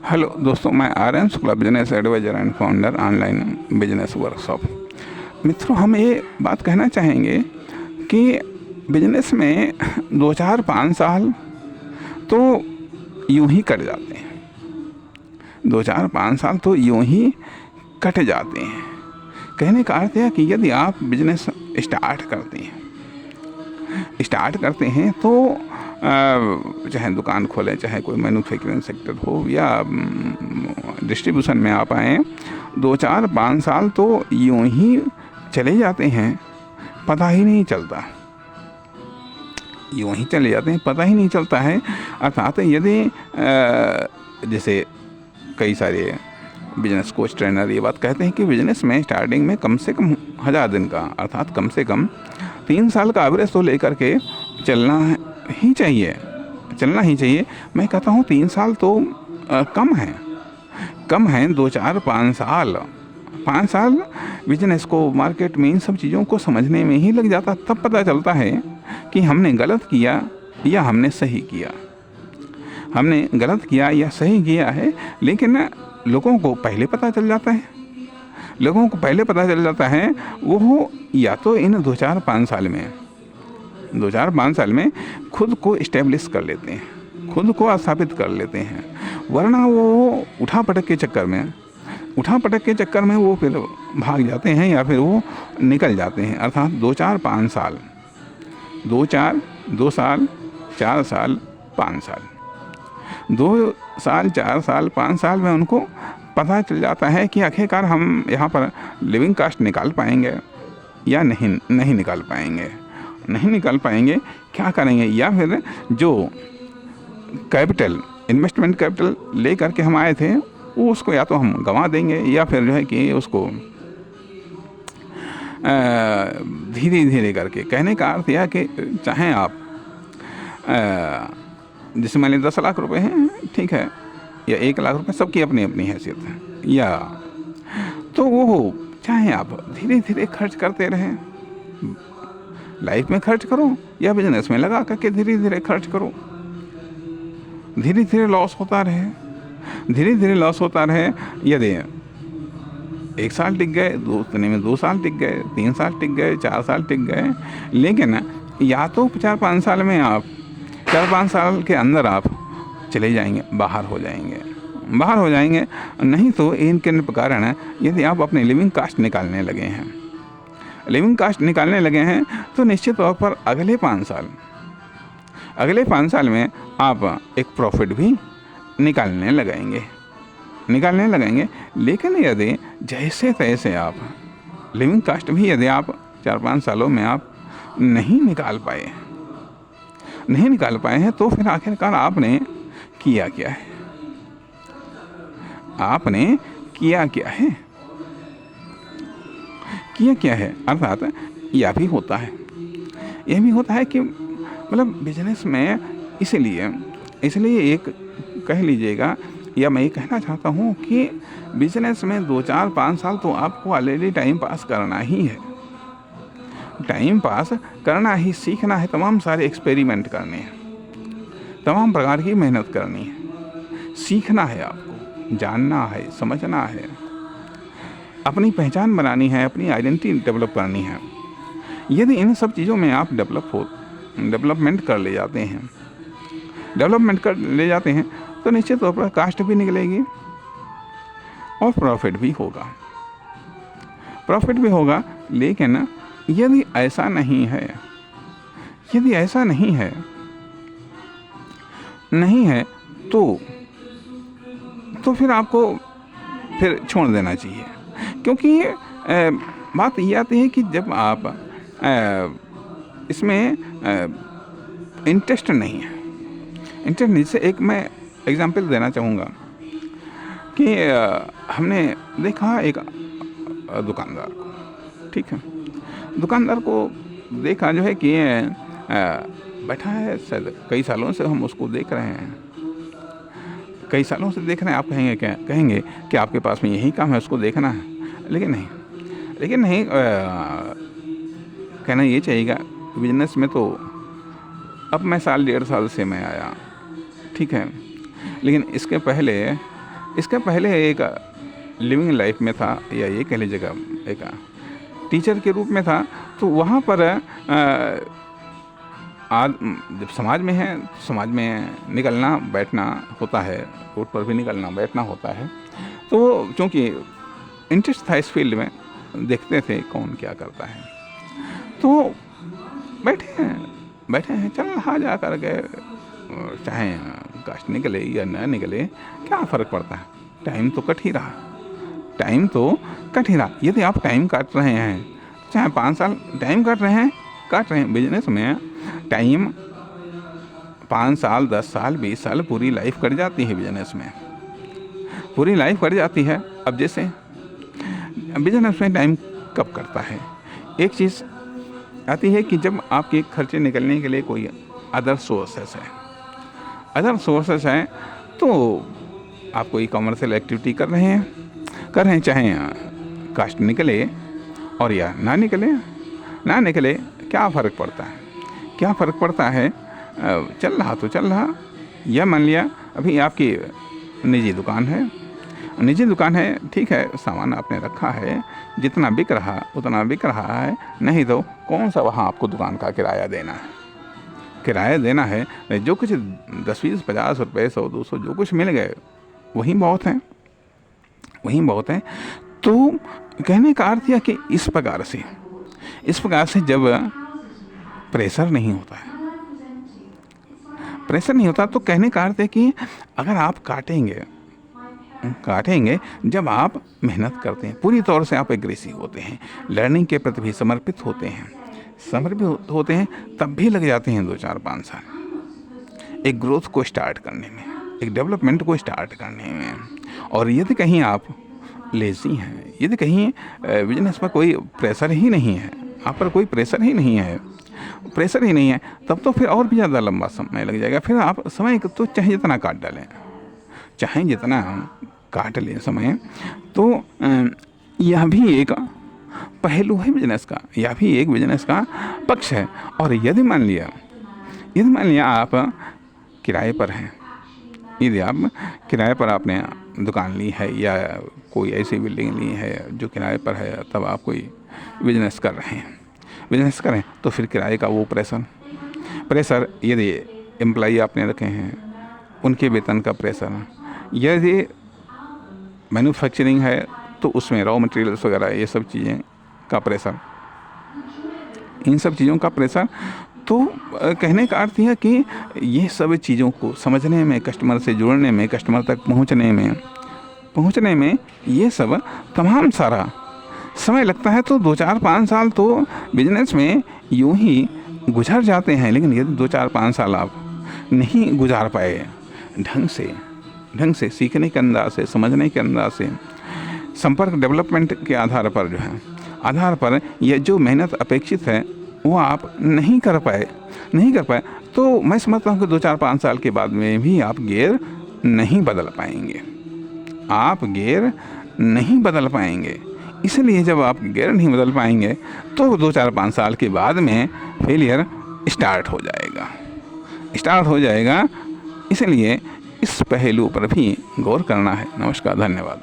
Hello दोस्तों, मैं Aryan Shukla, business adviser and founder online business workshop. मित्रों, हम ये बात कहना चाहेंगे कि बिजनेस में 2-4-5 साल तो यूं ही कट जाते हैं। 2-4-5 साल तो यूं ही कट जाते हैं। कहने का अर्थ है कि यदि आप बिजनेस स्टार्ट करते हैं तो चाहे दुकान खोलें, चाहे कोई मैन्युफैक्चरिंग सेक्टर हो या डिस्ट्रीब्यूशन में आप आएँ, 2-4-5 साल तो यूं ही चले जाते हैं, पता ही नहीं चलता। यूं ही चले जाते हैं, पता ही नहीं चलता है। अर्थात यदि जैसे कई सारे बिजनेस कोच ट्रेनर ये बात कहते हैं कि बिजनेस में स्टार्टिंग में कम से कम 1000 दिन का, अर्थात कम से कम 3 साल का एवरेज तो लेकर के चलना ही चाहिए। मैं कहता हूँ 3 साल तो कम है। 2-4-5 साल, 5 साल बिजनेस को, मार्केट में इन सब चीज़ों को समझने में ही लग जाता। तब पता चलता है कि हमने गलत किया या हमने सही किया। हमने गलत किया या सही किया है, लेकिन लोगों को पहले पता चल जाता है। वो या तो इन 2-4-5 साल में खुद को इस्टेब्लिश कर लेते हैं, खुद को स्थापित कर लेते हैं, वरना वो उठा पटक के चक्कर में वो फिर भाग जाते हैं या फिर वो निकल जाते हैं। अर्थात 2-4-5 साल, 2 साल, 4 साल, 5 साल, 2 साल, 4 साल, 5 साल में उनको पता चल जाता है कि आखिरकार हम यहाँ पर लिविंग कास्ट निकाल पाएंगे या नहीं निकाल पाएंगे, क्या करेंगे, या फिर जो इन्वेस्टमेंट कैपिटल ले करके हम आए थे वो उसको या तो हम गंवा देंगे या फिर जो है कि उसको धीरे धीरे करके, कहने का अर्थ यह कि चाहे आप जैसे मान लीजिए 10 लाख रुपए हैं, ठीक है, या 1 लाख रुपए, सबकी अपनी अपनी हैसियत है, या तो वो चाहे आप धीरे धीरे खर्च करते रहें, लाइफ में खर्च करो या बिजनेस में लगा करके धीरे धीरे खर्च करो, धीरे धीरे लॉस होता रहे। यदि 1 साल टिक गए, 2 साल टिक गए, 3 साल टिक गए, 4 साल टिक गए, लेकिन या तो 4-5 साल में आप 4-5 साल के अंदर आप चले जाएंगे, बाहर हो जाएंगे। नहीं तो इनके कारण यदि आप अपने लिविंग कास्ट निकालने लगे हैं तो निश्चित तौर पर अगले 5 साल में आप एक प्रॉफिट भी निकालने लगेंगे। लेकिन यदि जैसे तैसे आप लिविंग कास्ट भी यदि आप 4-5 सालों में आप नहीं निकाल पाए हैं तो फिर आखिरकार आपने किया क्या है। अर्थात यह भी होता है कि मतलब बिजनेस में इसलिए एक कह लीजिएगा, या मैं ये कहना चाहता हूँ कि बिजनेस में 2-4-5 साल तो आपको ऑलरेडी टाइम पास करना ही, सीखना है, तमाम सारे एक्सपेरिमेंट करने हैं, तमाम प्रकार की मेहनत करनी है, सीखना है, आपको जानना है, समझना है, अपनी पहचान बनानी है, अपनी आइडेंटिटी डेवलप करनी है। यदि इन सब चीज़ों में आप डेवलपमेंट कर ले जाते हैं तो निश्चित तौर पर कास्ट भी निकलेगी और प्रॉफिट भी होगा। लेकिन यदि ऐसा नहीं है तो फिर आपको फिर छोड़ देना चाहिए, क्योंकि बात ये आती है कि जब आप इसमें इंटरेस्ट नहीं है। जैसे एक मैं एग्जांपल देना चाहूँगा कि हमने देखा एक दुकानदार को, ठीक है, दुकानदार को देखा जो है कि बैठा है, शायद कई सालों से हम उसको देख रहे हैं, आप कहेंगे कि आपके पास में यही काम है, उसको देखना है, लेकिन नहीं, कहना ये चाहिएगा बिजनेस में तो अब मैं 1-1.5 साल से मैं आया, ठीक है, लेकिन इसके पहले इसका पहले एक लिविंग लाइफ में था, या ये कह लीजिएगा एक टीचर के रूप में था। तो वहाँ पर जब समाज में है, समाज में निकलना बैठना होता है, रोड पर भी निकलना बैठना होता है। तो चूँकि इंटरेस्ट था इस फील्ड में, देखते थे कौन क्या करता है, तो बैठे हैं चल रहा जा कर के, चाहे कास्ट निकले या न निकले क्या फ़र्क पड़ता है, टाइम तो कट ही रहा। यदि आप टाइम काट रहे हैं, चाहे 5 साल टाइम काट रहे हैं बिजनेस में, टाइम 5 साल 10 साल 20 साल पूरी लाइफ कट जाती है बिजनेस में, पूरी लाइफ कट जाती है। अब जैसे बिजनेस में टाइम कब करता है, एक चीज़ आती है कि जब आपके खर्चे निकलने के लिए कोई अदर सोर्सेस है, तो आप कोई कॉमर्शियल एक्टिविटी कर रहे हैं, चाहे कास्ट निकले और या ना निकले क्या फ़र्क पड़ता है, चल रहा। या मान लिया अभी आपकी निजी दुकान है, ठीक है, सामान आपने रखा है, जितना बिक रहा उतना बिक रहा है, नहीं तो कौन सा वहाँ आपको दुकान का किराया देना है। जो कुछ 10 20 50 रुपये 100 200 जो कुछ मिल गए वही बहुत है। तो कहने का अर्थ यह कि इस प्रकार से जब प्रेशर नहीं होता तो कहने का अर्थ है कि अगर आप काटेंगे जब आप मेहनत करते हैं, पूरी तौर से आप एग्रेसिव होते हैं, लर्निंग के प्रति भी समर्पित होते हैं, तब भी लग जाते हैं 2-4-5 साल एक ग्रोथ को स्टार्ट करने में, एक डेवलपमेंट को स्टार्ट करने में। और यदि कहीं आप लेज़ी हैं, यदि कहीं बिजनेस पर कोई प्रेशर ही नहीं है, आप पर कोई प्रेशर ही नहीं है, तब तो फिर और भी ज़्यादा लंबा समय लग जाएगा। फिर आप समय तो चाहे जितना काट लें समय, तो यह भी एक पहलू है बिजनेस का, यह भी एक बिजनेस का पक्ष है। और यदि मान लिया आप किराए पर हैं, यदि आप किराए पर आपने दुकान ली है या कोई ऐसी बिल्डिंग ली है जो किराए पर है, तब आप कोई बिजनेस कर रहे हैं, तो फिर किराए का वो प्रेशर, यदि एम्प्लॉई आपने रखे हैं उनके वेतन का प्रेशर, यदि मैन्युफैक्चरिंग है तो उसमें रॉ मटेरियल्स वगैरह ये सब चीज़ें का प्रेशर, इन सब चीज़ों का प्रेशर। तो कहने का अर्थ यह कि ये सब चीज़ों को समझने में, कस्टमर से जुड़ने में, कस्टमर तक पहुंचने में ये सब तमाम सारा समय लगता है। तो 2-4-5 साल तो बिजनेस में यूं ही गुजर जाते हैं। लेकिन यदि 2-4-5 साल आप नहीं गुजार पाए ढंग से सीखने के अंदाज से, समझने के अंदाज से, संपर्क डेवलपमेंट के आधार पर ये जो मेहनत अपेक्षित है वो आप नहीं कर पाए, तो मैं समझता हूँ कि 2-4-5 साल के बाद में भी आप गियर नहीं बदल पाएंगे। इसलिए जब आप गियर नहीं बदल पाएंगे तो 2-4-5 साल के बाद में फेलियर स्टार्ट हो जाएगा। इसलिए इस पहलू पर भी गौर करना है। नमस्कार, धन्यवाद।